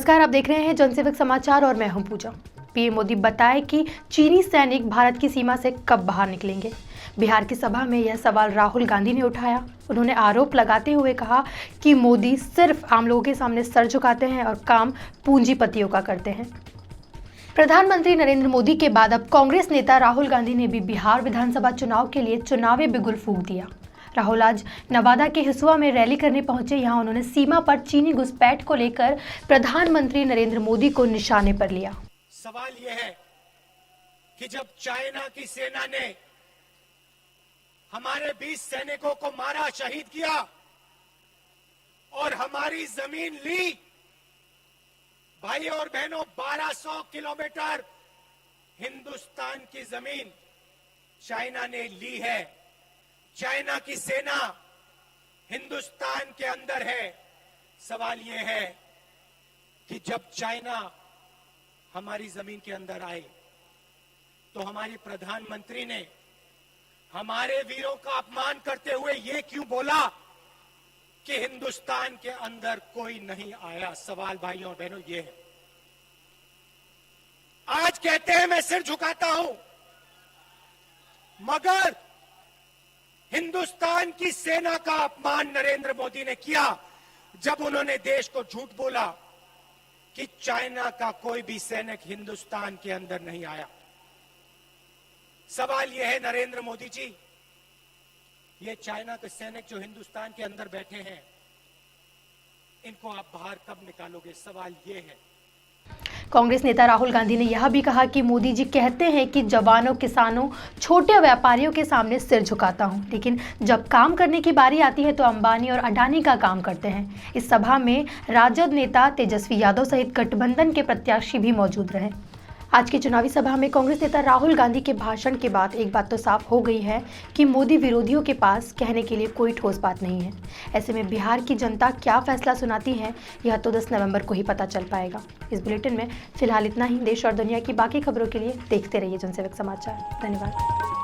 नमस्कार, आप देख रहे हैं जनसेवक समाचार और मैं हूं पूजा। पीएम मोदी बताए कि चीनी सैनिक भारत की सीमा से कब बाहर निकलेंगे। बिहार की सभा में यह सवाल राहुल गांधी ने उठाया। उन्होंने आरोप लगाते हुए कहा कि मोदी सिर्फ आम लोगों के सामने सर झुकाते हैं और काम पूंजीपतियों का करते हैं। प्रधानमंत्री नरेंद्र मोदी के बाद अब कांग्रेस नेता राहुल गांधी ने भी बिहार विधानसभा चुनाव के लिए चुनावी बिगुल फूंक दिया। राहुल आज नवादा के हिसुआ में रैली करने पहुंचे। यहां उन्होंने सीमा पर चीनी घुसपैठ को लेकर प्रधानमंत्री नरेंद्र मोदी को निशाने पर लिया। सवाल यह है कि जब चाइना की सेना ने हमारे 20 सैनिकों को मारा, शहीद किया और हमारी जमीन ली, भाई और बहनों, 1200 किलोमीटर हिंदुस्तान की जमीन चाइना ने ली है। चाइना की सेना हिंदुस्तान के अंदर है। सवाल यह है कि जब चाइना हमारी जमीन के अंदर आए तो हमारे प्रधानमंत्री ने हमारे वीरों का अपमान करते हुए यह क्यों बोला कि हिंदुस्तान के अंदर कोई नहीं आया। सवाल भाइयों और बहनों ये है। आज कहते हैं मैं सिर झुकाता हूं, मगर हिंदुस्तान की सेना का अपमान नरेंद्र मोदी ने किया जब उन्होंने देश को झूठ बोला कि चाइना का कोई भी सैनिक हिंदुस्तान के अंदर नहीं आया। सवाल यह है नरेंद्र मोदी जी, ये चाइना के सैनिक जो हिंदुस्तान के अंदर बैठे हैं, इनको आप बाहर कब निकालोगे? सवाल यह है। कांग्रेस नेता राहुल गांधी ने यह भी कहा कि मोदी जी कहते हैं कि जवानों, किसानों, छोटे व्यापारियों के सामने सिर झुकाता हूं, लेकिन जब काम करने की बारी आती है तो अंबानी और अडानी का काम करते हैं। इस सभा में राजद नेता तेजस्वी यादव सहित गठबंधन के प्रत्याशी भी मौजूद रहे। आज की चुनावी सभा में कांग्रेस नेता राहुल गांधी के भाषण के बाद एक बात तो साफ हो गई है कि मोदी विरोधियों के पास कहने के लिए कोई ठोस बात नहीं है। ऐसे में बिहार की जनता क्या फैसला सुनाती है, यह तो 10 नवंबर को ही पता चल पाएगा। इस बुलेटिन में फिलहाल इतना ही। देश और दुनिया की बाकी खबरों के लिए देखते रहिए जनसेवक समाचार। धन्यवाद।